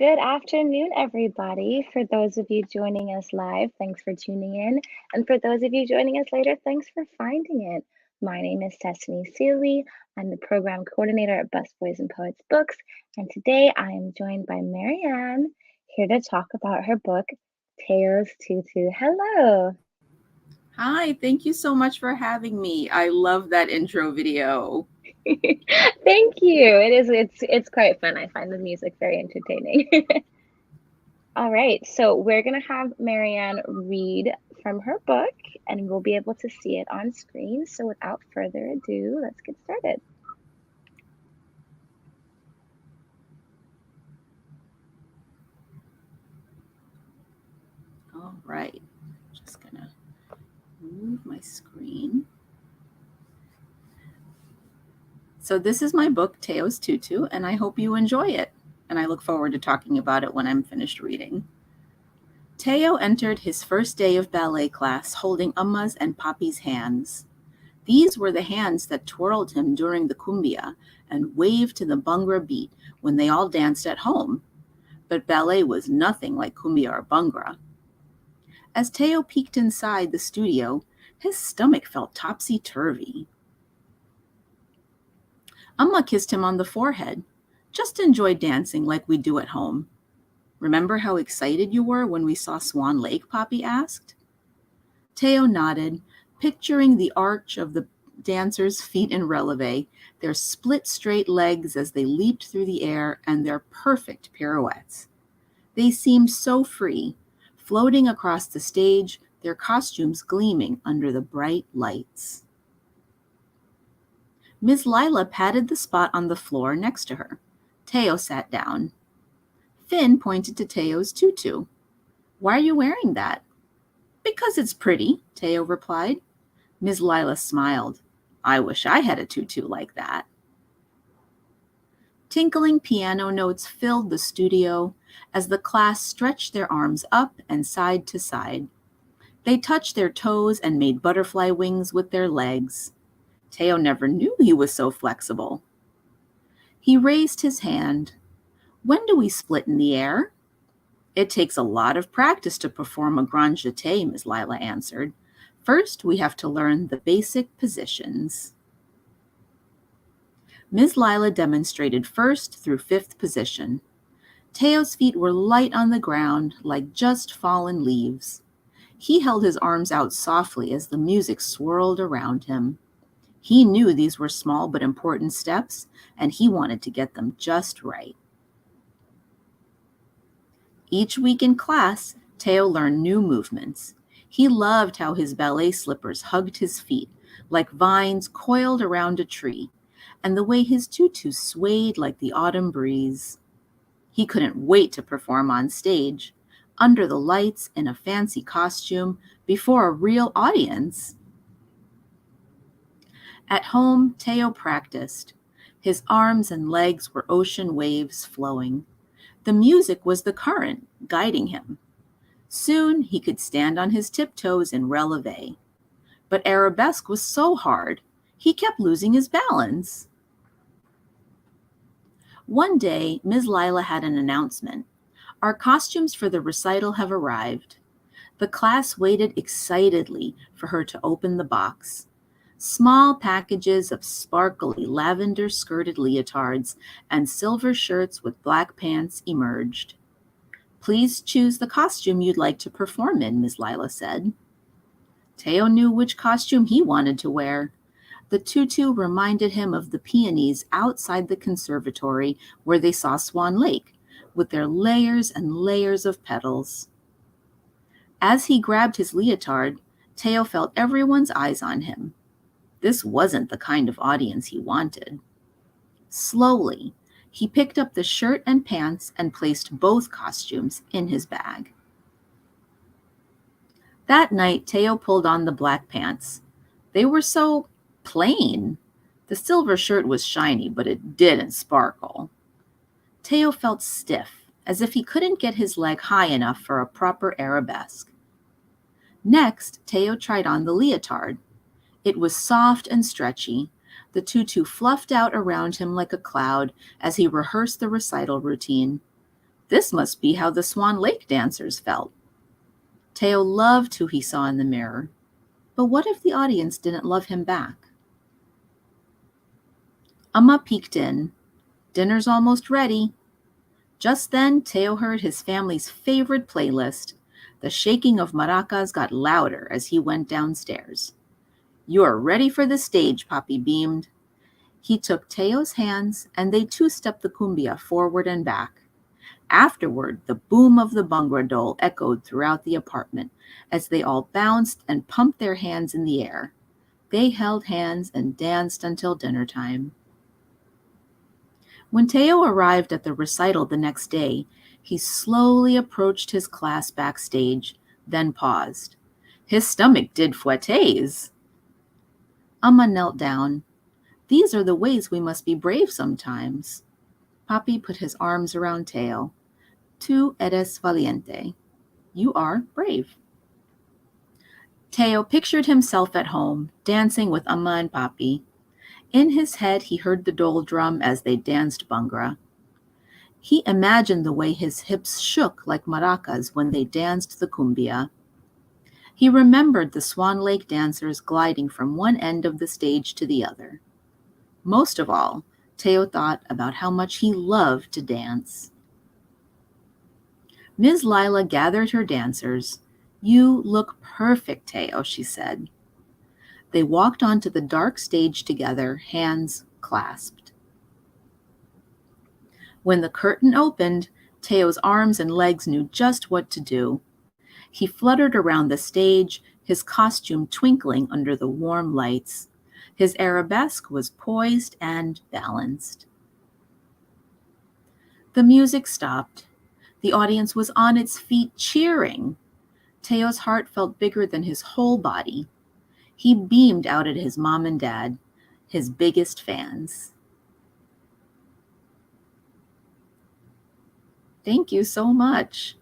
Good afternoon, everybody. For those of you joining us live, thanks for tuning in. And for those of you joining us later, thanks for finding it. My name is Destiny Seeley. I'm the program coordinator at Busboys and Poets Books. And today I am joined by Marianne, here to talk about her book, Teo's Tutu. Hello. Hi, thank you so much for having me. I love that intro video. Thank you. It's quite fun. I find the music very entertaining. All right, so we're going to have Marianne read from her book and we'll be able to see it on screen. So without further ado, let's get started. All right, just gonna move my screen. So this is my book, Teo's Tutu, and I hope you enjoy it. And I look forward to talking about it when I'm finished reading. Teo entered his first day of ballet class holding Amma's and Papi's hands. These were the hands that twirled him during the cumbia and waved to the Bhangra beat when they all danced at home. But ballet was nothing like cumbia or Bhangra. As Teo peeked inside the studio, his stomach felt topsy-turvy. Amma kissed him on the forehead. Just enjoy dancing like we do at home. Remember how excited you were when we saw Swan Lake, Papi asked? Teo nodded, picturing the arch of the dancers' feet in releve, their split straight legs as they leaped through the air, and their perfect pirouettes. They seemed so free, floating across the stage, their costumes gleaming under the bright lights. Ms. Lila patted the spot on the floor next to her. Teo sat down. Finn pointed to Teo's tutu. Why are you wearing that? Because it's pretty, Teo replied. Ms. Lila smiled. I wish I had a tutu like that. Tinkling piano notes filled the studio as the class stretched their arms up and side to side. They touched their toes and made butterfly wings with their legs. Teo never knew he was so flexible. He raised his hand. When do we split in the air? It takes a lot of practice to perform a grand jeté, Ms. Lila answered. First, we have to learn the basic positions. Ms. Lila demonstrated first through fifth position. Teo's feet were light on the ground, like just fallen leaves. He held his arms out softly as the music swirled around him. He knew these were small but important steps, and he wanted to get them just right. Each week in class, Teo learned new movements. He loved how his ballet slippers hugged his feet, like vines coiled around a tree, and the way his tutu swayed like the autumn breeze. He couldn't wait to perform on stage, under the lights in a fancy costume, before a real audience. At home, Teo practiced. His arms and legs were ocean waves flowing. The music was the current, guiding him. Soon he could stand on his tiptoes in releve. But arabesque was so hard, he kept losing his balance. One day, Ms. Lila had an announcement. Our costumes for the recital have arrived. The class waited excitedly for her to open the box. Small packages of sparkly lavender-skirted leotards and silver shirts with black pants emerged. Please choose the costume you'd like to perform in, Ms. Lila said. Teo knew which costume he wanted to wear. The tutu reminded him of the peonies outside the conservatory where they saw Swan Lake, with their layers and layers of petals. As he grabbed his leotard, Teo felt everyone's eyes on him. This wasn't the kind of audience he wanted. Slowly, he picked up the shirt and pants and placed both costumes in his bag. That night, Teo pulled on the black pants. They were so plain. The silver shirt was shiny, but it didn't sparkle. Teo felt stiff, as if he couldn't get his leg high enough for a proper arabesque. Next, Teo tried on the leotard. It was soft and stretchy. The tutu fluffed out around him like a cloud as he rehearsed the recital routine. This must be how the Swan Lake dancers felt. Teo loved who he saw in the mirror, but what if the audience didn't love him back? Amma peeked in. Dinner's almost ready. Just then, Teo heard his family's favorite playlist. The shaking of maracas got louder as he went downstairs. "You're ready for the stage," Papi beamed. He took Teo's hands, and they two-stepped the cumbia forward and back. Afterward, the boom of the Bhangra dole echoed throughout the apartment as they all bounced and pumped their hands in the air. They held hands and danced until dinner time. When Teo arrived at the recital the next day, he slowly approached his class backstage, then paused. His stomach did fouettes. Amma knelt down. "These are the ways we must be brave sometimes." Papi put his arms around Teo. "Tu eres valiente." You are brave. Teo pictured himself at home, dancing with Amma and Papi. In his head, he heard the dole drum as they danced Bhangra. He imagined the way his hips shook like maracas when they danced the cumbia. He remembered the Swan Lake dancers gliding from one end of the stage to the other. Most of all, Teo thought about how much he loved to dance. Ms. Lila gathered her dancers. "You look perfect, Teo," she said. They walked onto the dark stage together, hands clasped. When the curtain opened, Teo's arms and legs knew just what to do. He fluttered around the stage, his costume twinkling under the warm lights. His arabesque was poised and balanced. The music stopped. The audience was on its feet cheering. Teo's heart felt bigger than his whole body. He beamed out at his mom and dad, his biggest fans. Thank you so much.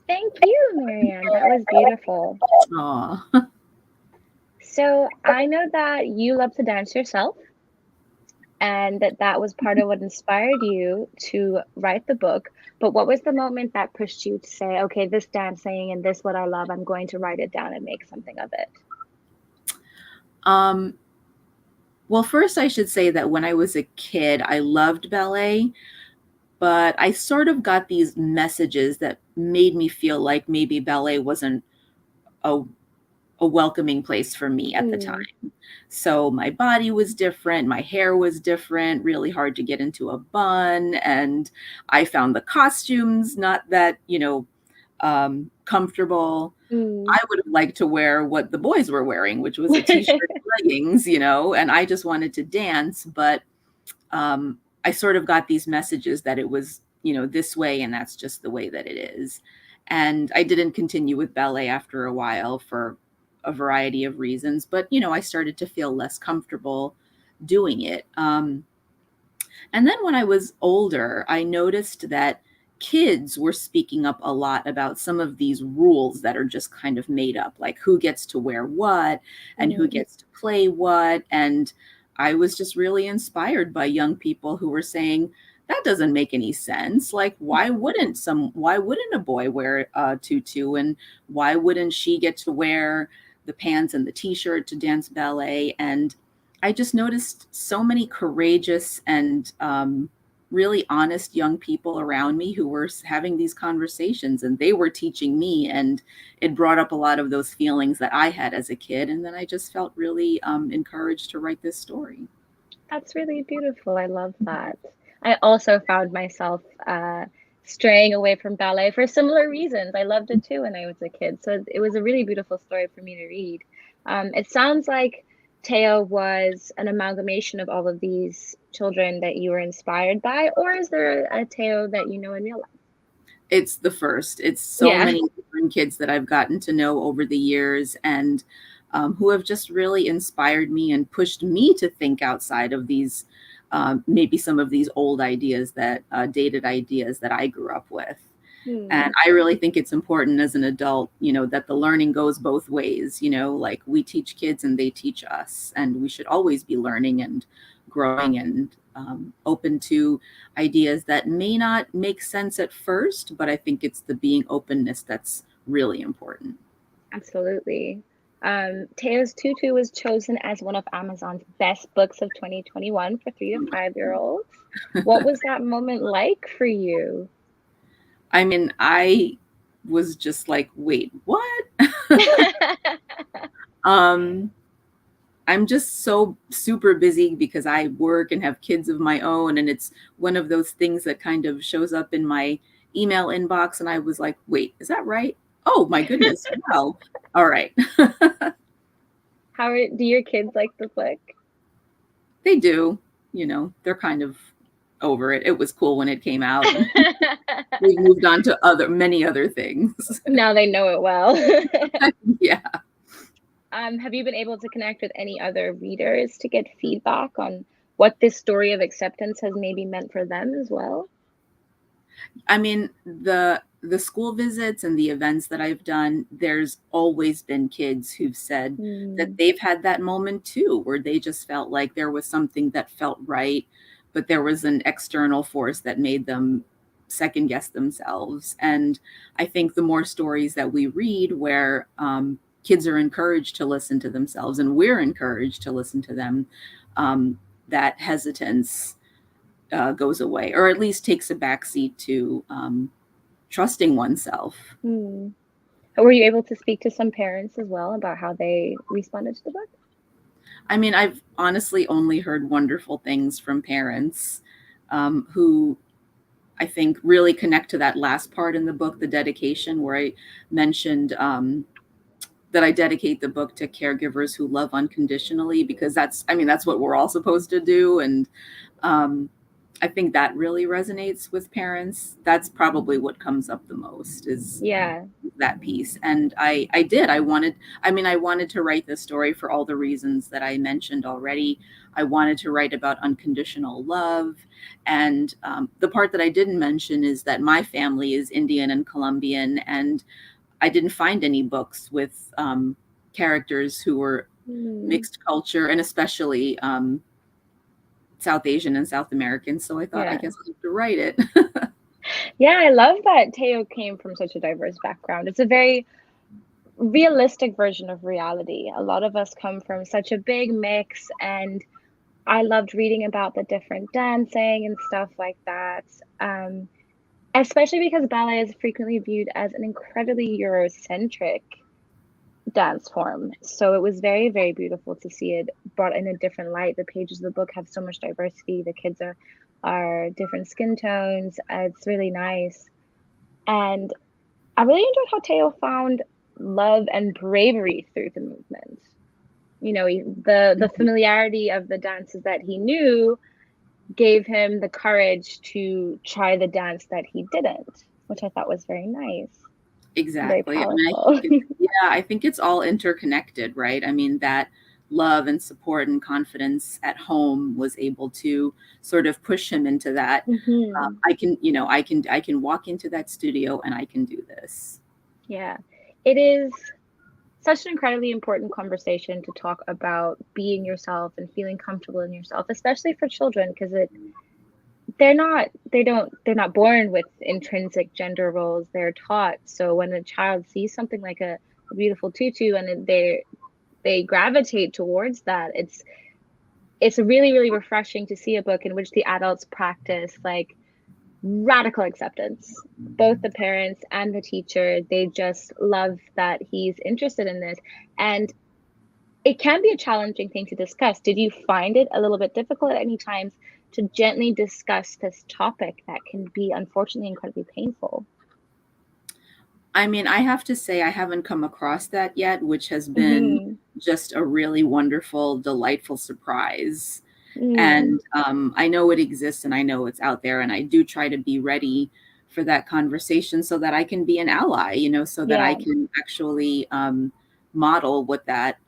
Thank you, Marianne. That was beautiful. Aw. So I know that you love to dance yourself, and that was part of what inspired you to write the book. But what was the moment that pushed you to say, okay, this dancing and this what I love, I'm going to write it down and make something of it? Well, first I should say that when I was a kid, I loved ballet, but I sort of got these messages that made me feel like maybe ballet wasn't a welcoming place for me at the time. So my body was different, my hair was different, really hard to get into a bun, and I found the costumes not that, comfortable. I would have liked to wear what the boys were wearing, which was a t-shirt and leggings, and I just wanted to dance, but I sort of got these messages that it was, this way, and that's just the way that it is. And I didn't continue with ballet after a while for a variety of reasons, but, I started to feel less comfortable doing it. And then when I was older, I noticed that kids were speaking up a lot about some of these rules that are just kind of made up, like who gets to wear what and who gets to play what. And I was just really inspired by young people who were saying, that doesn't make any sense. Like, why wouldn't a boy wear a tutu, and why wouldn't she get to wear the pants and the t-shirt to dance ballet? And I just noticed so many courageous and really honest young people around me who were having these conversations, and they were teaching me, and it brought up a lot of those feelings that I had as a kid. And then I just felt really encouraged to write this story. That's really beautiful. I love that. I also found myself straying away from ballet for similar reasons. I loved it too when I was a kid. So it was a really beautiful story for me to read. It sounds like Teo was an amalgamation of all of these children that you were inspired by, or is there a Teo that you know in real life? It's the first. It's so many different kids that I've gotten to know over the years, and who have just really inspired me and pushed me to think outside of these, maybe some of these old ideas that dated ideas that I grew up with. And I really think it's important as an adult, that the learning goes both ways, like we teach kids and they teach us, and we should always be learning and growing and open to ideas that may not make sense at first, but I think it's the being openness that's really important. Absolutely. Teo's Tutu was chosen as one of Amazon's best books of 2021 for 3 to 5 year olds. What was that moment like for you? I mean, I was just like, wait, what? um, I'm just so super busy because I work and have kids of my own. And it's one of those things that kind of shows up in my email inbox. And I was like, wait, is that right? Oh my goodness. Wow. All right. Do your kids like the book? They do, they're kind of over it. It was cool when it came out. We've moved on to many other things. Now they know it well. Yeah. Have you been able to connect with any other readers to get feedback on what this story of acceptance has maybe meant for them as well? I mean, the school visits and the events that I've done, there's always been kids who've said that they've had that moment too, where they just felt like there was something that felt right, but there was an external force that made them second guess themselves. And I think the more stories that we read where kids are encouraged to listen to themselves and we're encouraged to listen to them, that hesitance goes away, or at least takes a backseat to trusting oneself. Were you able to speak to some parents as well about how they responded to the book? I mean, I've honestly only heard wonderful things from parents who I think really connect to that last part in the book, the dedication, where I mentioned that I dedicate the book to caregivers who love unconditionally, because that's what we're all supposed to do. And I think that really resonates with parents. That's probably what comes up the most is that piece. And I wanted to write this story for all the reasons that I mentioned already. I wanted to write about unconditional love. And the part that I didn't mention is that my family is Indian and Colombian, and I didn't find any books with characters who were mixed culture, and especially South Asian and South American. So I thought, I guess I have to write it. Yeah, I love that Teo came from such a diverse background. It's a very realistic version of reality. A lot of us come from such a big mix, and I loved reading about the different dancing and stuff like that. Especially because ballet is frequently viewed as an incredibly Eurocentric dance form. So it was very, very beautiful to see it brought in a different light. The pages of the book have so much diversity. The kids are different skin tones. It's really nice. And I really enjoyed how Teo found love and bravery through the movement. The familiarity of the dances that he knew gave him the courage to try the dance that he didn't, which I thought was very nice. Exactly. Very powerful. I think it's all interconnected, right? I mean, that love and support and confidence at home was able to sort of push him into that. I can walk into that studio and I can do this. Yeah, it is such an incredibly important conversation to talk about being yourself and feeling comfortable in yourself, especially for children, because they're not born with intrinsic gender roles. They're taught. So when a child sees something like a beautiful tutu and they gravitate towards that, it's really, really refreshing to see a book in which the adults practice like radical acceptance. Both the parents and the teacher, they just love that he's interested in this. And it can be a challenging thing to discuss. Did you find it a little bit difficult at any times to gently discuss this topic that can be unfortunately incredibly painful? I mean, I have to say I haven't come across that yet, which has been just a really wonderful, delightful surprise. And I know it exists and I know it's out there, and I do try to be ready for that conversation so that I can be an ally, so that I can actually model what that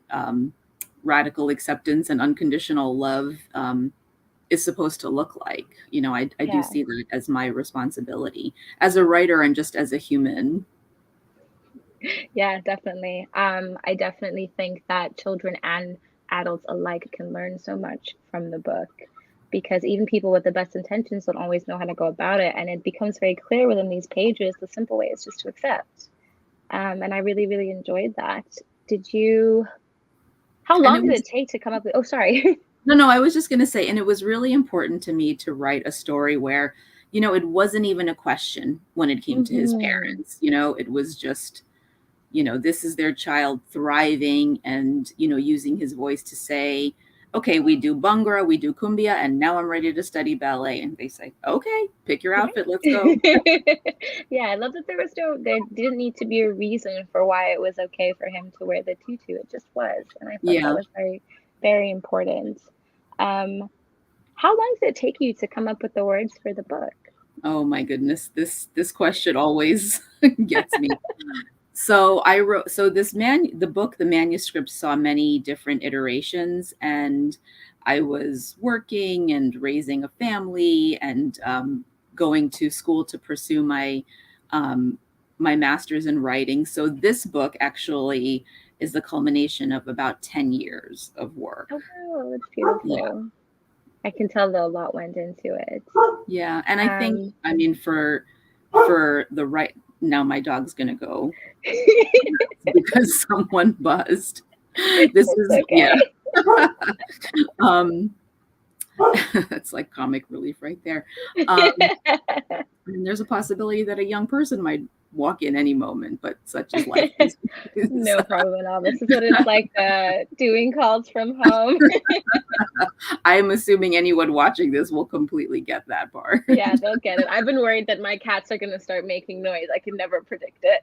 radical acceptance and unconditional love is supposed to look like. I do see that as my responsibility as a writer and just as a human. Yeah, definitely. I definitely think that children and adults alike can learn so much from the book. because even people with the best intentions don't always know how to go about it. And it becomes very clear within these pages, the simple way is just to accept. And I really, really enjoyed that. Did you, how And long it did was, it take to come up with, oh, sorry. no, I was just going to say, and it was really important to me to write a story where, it wasn't even a question when it came to his Hmm. parents. It was just, this is their child thriving and, using his voice to say, okay, we do Bhangra, we do Kumbia, and now I'm ready to study ballet. And they say, okay, pick your outfit, let's go. Yeah, I love that there didn't need to be a reason for why it was okay for him to wear the tutu. It just was. And I thought that Yeah. was very, very important. Um, how long did it take you to come up with the words for the book? Oh my goodness, this question always gets me. So I wrote, so the book, the manuscript saw many different iterations, and I was working and raising a family and going to school to pursue um, my master's in writing. So this book actually is the culmination of about 10 years of work. Oh, wow, that's Yeah. beautiful. I can tell that a lot went into it. Yeah. And I think, Um, I mean, for the right, now my dog's going to go because someone buzzed. This it's is, yeah. okay. um, it's like comic relief right there. Um, and there's a possibility that a young person might walk in any moment, but such is life. No problem at all. This is what it's like doing calls from home. I'm assuming anyone watching this will completely get that part. Yeah, they'll get it. I've been worried that my cats are going to start making noise. I can never predict it.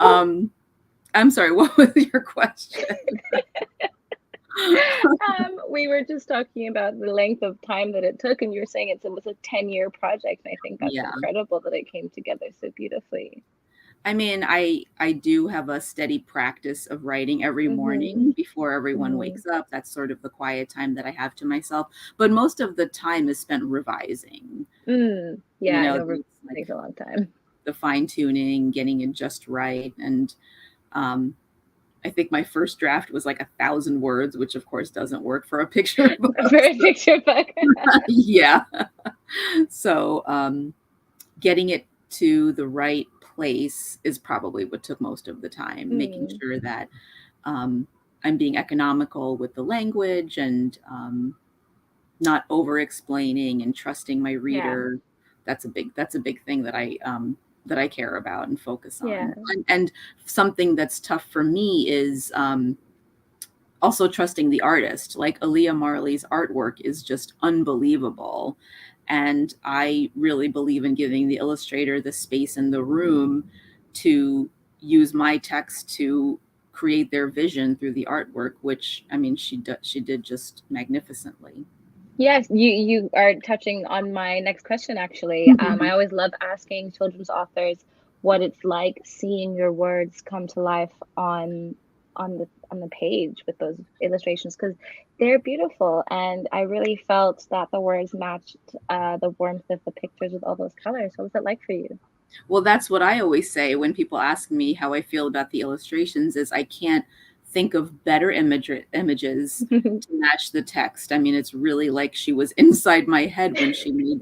I'm sorry, what was your question? We were just talking about the length of time that it took, and you were saying it was a 10-year project, and I think that's Yeah. incredible that it came together so beautifully. I mean, I do have a steady practice of writing every Mm-hmm. morning before everyone Mm-hmm. wakes up. That's sort of the quiet time that I have to myself. But most of the time is spent revising. Yeah, I know it It's like takes a long time. the fine tuning, getting it just right. And um, I think my first draft was like 1,000 words, which of course doesn't work for a picture book. For a picture book. Yeah. So getting it to the right place is probably what took most of the time, making sure that I'm being economical with the language and not over explaining and trusting my Yeah, reader. That's a big thing that I care about and focus yeah, on. And something that's tough for me is also trusting the artist. Like Aaliyah Marley's artwork is just unbelievable. And I really believe in giving the illustrator the space in the room to use my text to create their vision through the artwork, which I mean she did just magnificently. yes. You are touching on my next question, actually. I always love asking children's authors what it's like seeing your words come to life on the page with those illustrations, because they're beautiful, and I really felt that the words matched the warmth of the pictures with all those colors. What was it like for you? Well, that's what I always say when people ask me how I feel about the illustrations is I can't think of better images to match the text. I mean, it's really like she was inside my head when she made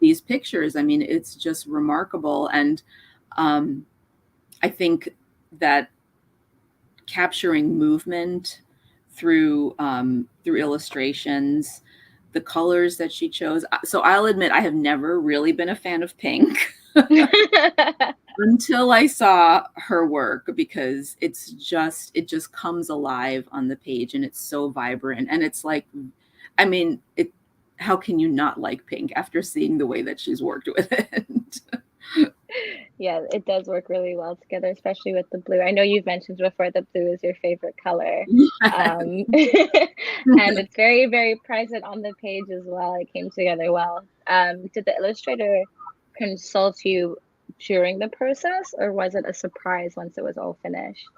these pictures. I mean, it's just remarkable. And um, I think that capturing movement through illustrations, the colors that she chose. So I'll admit I have never really been a fan of pink until I saw her work because it just comes alive on the page and it's so vibrant and it's like, I mean, how can you not like pink after seeing the way that she's worked with it? Yeah, it does work really well together, especially with the blue. I know you've mentioned before that blue is your favorite color. Yes. And it's very, very present on the page as well. It came together well. Did the illustrator consult you during the process, or was it a surprise once it was all finished?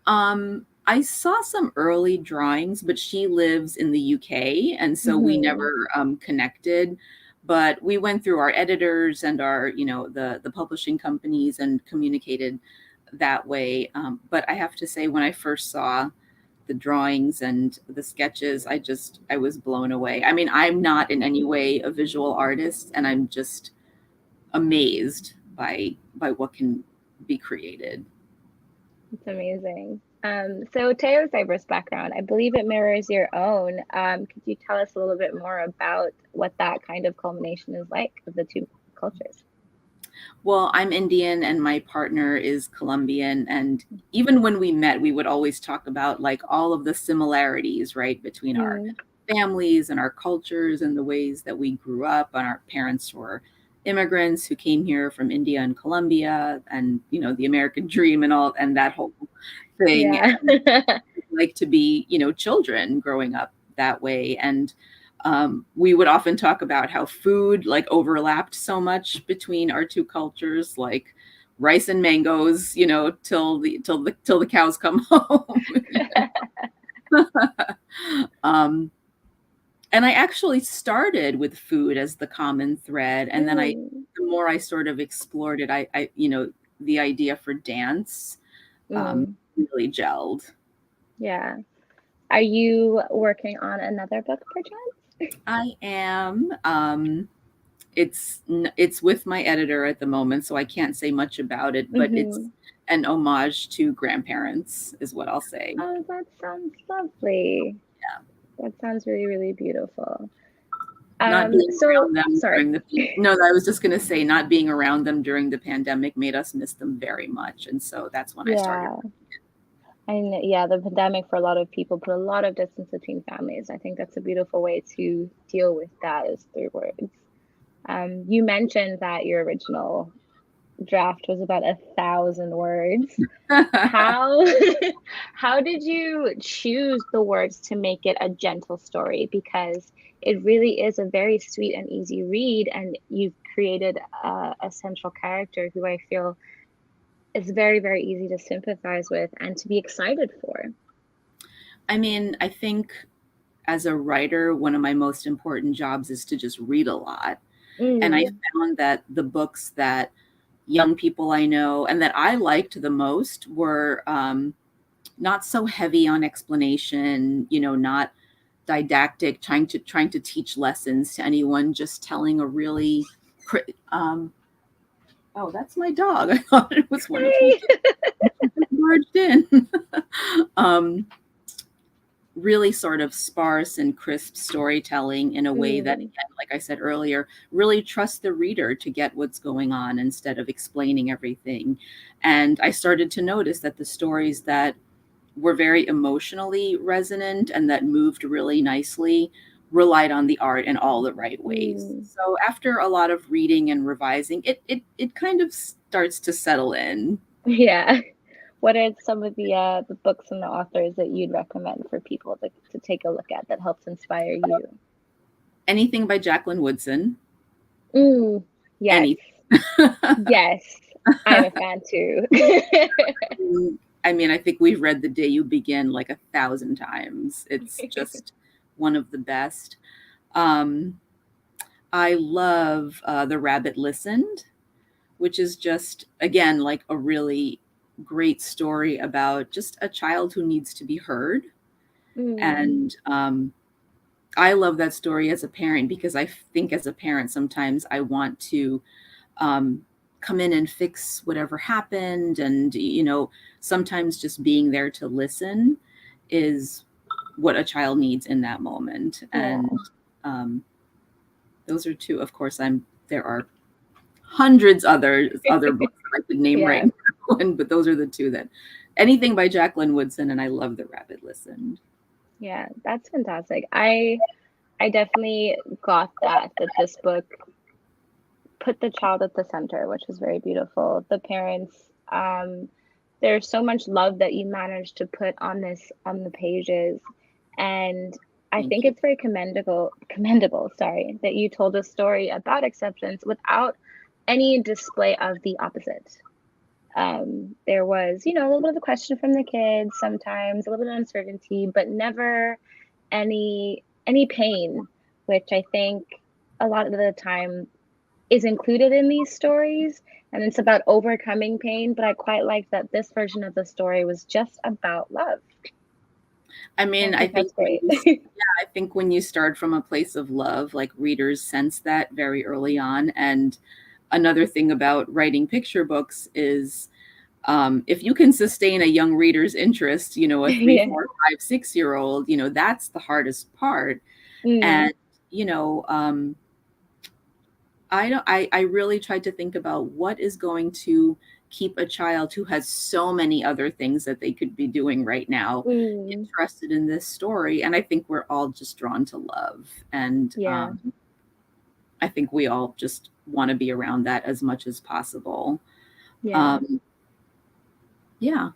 I saw some early drawings, but she lives in the UK, and so we Hmm. never connected. But we went through our editors and our, the publishing companies and communicated that way. But I have to say, when I first saw the drawings and the sketches, I was blown away. I mean, I'm not in any way a visual artist, and I'm just amazed by what can be created. It's amazing. So Teo's diverse background, I believe it mirrors your own. Could you tell us a little bit more about what that kind of culmination is like of the two cultures? Well, I'm Indian and my partner is Colombian. And even when we met, we would always talk about like all of the similarities, right, between our Mm, families and our cultures and the ways that we grew up. And our parents were immigrants who came here from India and Colombia, and, you know, the American dream and all, and that whole thing. yeah. Like to be, you know, children growing up that way. And we would often talk about how food like overlapped so much between our two cultures, like rice and mangoes, you know, till the cows come home. um, and I actually started with food as the common thread, and then Mm, the more I sort of explored it, you know, the idea for dance mm, really gelled. yeah. Are you working on another book, perchance? I am. It's with my editor at the moment, so I can't say much about it, but it's Hmm. an homage to grandparents, is what I'll say. Oh, that sounds lovely. Yeah. That sounds really, really beautiful. Not being So around them sorry. during the no, I was just going to say not being around them during the pandemic made us miss them very much, and so that's when I started. Yeah. And yeah, the pandemic for a lot of people put a lot of distance between families. I think that's a beautiful way to deal with that is through words. You mentioned that your original draft was about 1,000 words. How how did you choose the words to make it a gentle story? Because it really is a very sweet and easy read, and you've created a central character who I feel is very, very easy to sympathize with and to be excited for. I mean, I think as a writer, one of my most important jobs is to just read a lot. And I Mm, found that the books that young people I know and that I liked the most were not so heavy on explanation, you know, not didactic, trying to teach lessons to anyone, just telling a really um, oh, that's my dog. I thought it was one of my hey. barged in. um, really sort of sparse and crisp storytelling in a way that, Mm, again, like I said earlier, really trust the reader to get what's going on instead of explaining everything. And I started to notice that the stories that were very emotionally resonant and that moved really nicely relied on the art in all the right ways. mm. So after a lot of reading and revising, it kind of starts to settle in. Yeah. What are some of the books and the authors that you'd recommend for people to take a look at that helps inspire you? Anything by Jacqueline Woodson, Mm, yes. anything. Yes. I'm a fan too. I mean, I think we've read The Day You Begin like 1,000 times. It's just one of the best. Um, I love The Rabbit Listened, which is just, again, like a really great story about just a child who needs to be heard. Mm, And I love that story as a parent because I think as a parent, sometimes I want to um, come in and fix whatever happened. And, you know, sometimes just being there to listen is what a child needs in that moment. yeah. And um, those are two. Of course, there are hundreds other books that I could name right Yeah. now, but those are the two that anything by Jacqueline Woodson, and I love The Rabbit Listened. Yeah, that's fantastic. I definitely got that this book put the child at the center, which is very beautiful. The parents, there's so much love that you managed to put on the pages, and I Thank think you. it's very commendable, sorry, that you told a story about acceptance without any display of the opposite. There was, you know, a little bit of a question from the kids, sometimes a little bit of uncertainty, but never any pain, which I think a lot of the time is included in these stories, and it's about overcoming pain, but I quite like that this version of the story was just about love. I mean, I think that's great. I think when you start from a place of love, like readers sense that very early on. And another thing about writing picture books is if you can sustain a young reader's interest, a three, Yeah. 4, 5, 6-year-old, that's the hardest part. Mm, And, you know, I really tried to think about what is going to keep a child who has so many other things that they could be doing right now mm, interested in this story. And I think we're all just drawn to love. And yeah, I think we all just want to be around that as much as possible. yeah. Um, yeah.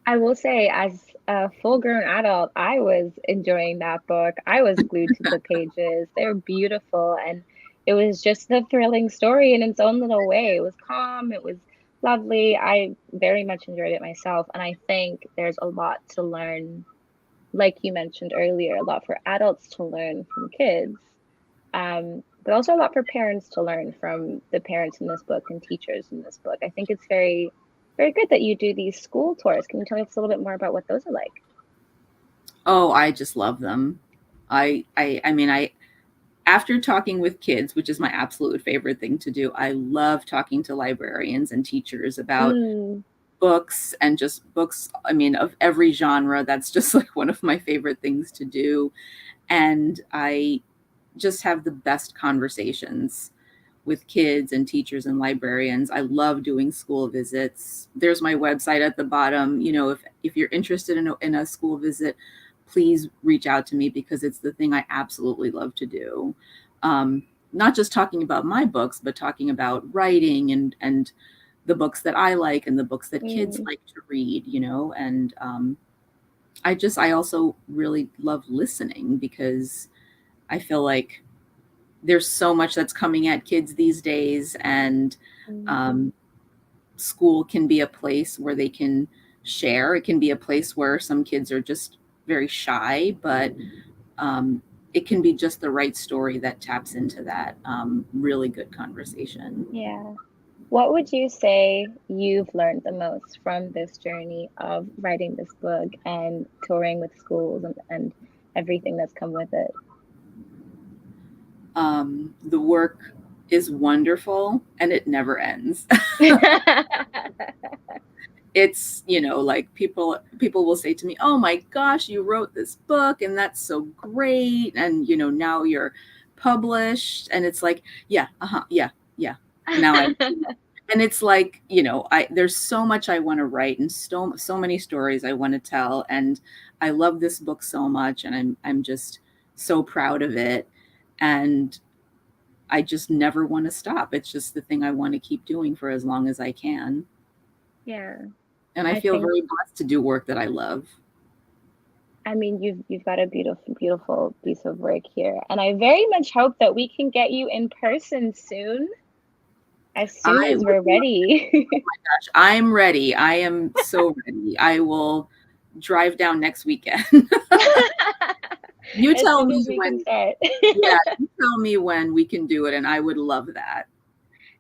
I will say, as a full-grown adult, I was enjoying that book. I was glued to the pages. They're beautiful, and it was just a thrilling story in its own little way. It was calm, it was lovely. I very much enjoyed it myself, and I think there's a lot to learn, like you mentioned earlier, a lot for adults to learn from kids, but also a lot for parents to learn from the parents in this book and teachers in this book. I think it's very, very good that you do these school tours. Can you tell us a little bit more about what those are like? Oh, I just love them. I mean, after talking with kids, which is my absolute favorite thing to do, I love talking to librarians and teachers about Mm, books and just books, I mean, of every genre. That's just like one of my favorite things to do. And I just have the best conversations with kids and teachers and librarians. I love doing school visits. There's my website at the bottom. If you're interested in a school visit, please reach out to me because it's the thing I absolutely love to do. Not just talking about my books, but talking about writing and the books that I like and the books that kids mm, like to read, and I also really love listening because I feel like there's so much that's coming at kids these days, and mm. um, school can be a place where they can share. It can be a place where some kids are just very shy, but it can be just the right story that taps into that really good conversation. Yeah. What would you say you've learned the most from this journey of writing this book and touring with schools and everything that's come with it? The work is wonderful and it never ends. It's like people will say to me, oh my gosh, you wrote this book and that's so great, and now you're published, and it's like, yeah, yeah, yeah, now I and it's like, I there's so much I want to write and so many stories I want to tell, and I love this book so much, and I'm just so proud of it, and I just never want to stop. It's just the thing I want to keep doing for as long as I can. Yeah, And I I feel think very blessed to do work that I love. I mean, you've got a beautiful, beautiful piece of work here, and I very much hope that we can get you in person soon, as soon I as would we're love, ready. gosh, I'm ready. I am so ready. I will drive down next weekend. You As tell soon as me we can when, start. yeah, you tell me when we can do it, and I would love that.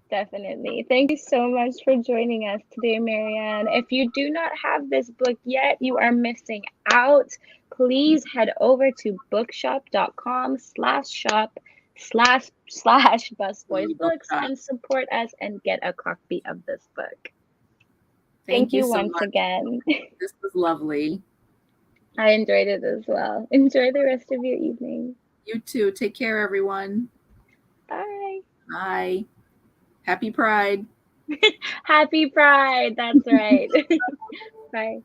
Definitely. Thank you so much for joining us today, Marianne. If you do not have this book yet, you are missing out. Please head over to bookshop.com/shop// Busboys Books Bookshop. and support us and get a copy of this book. Thank Thank you you so once much. again. This was lovely. I enjoyed it as well. Enjoy the rest of your evening. You too. Take care, everyone. Bye. Bye. Happy Pride. Happy Pride. That's right. Bye.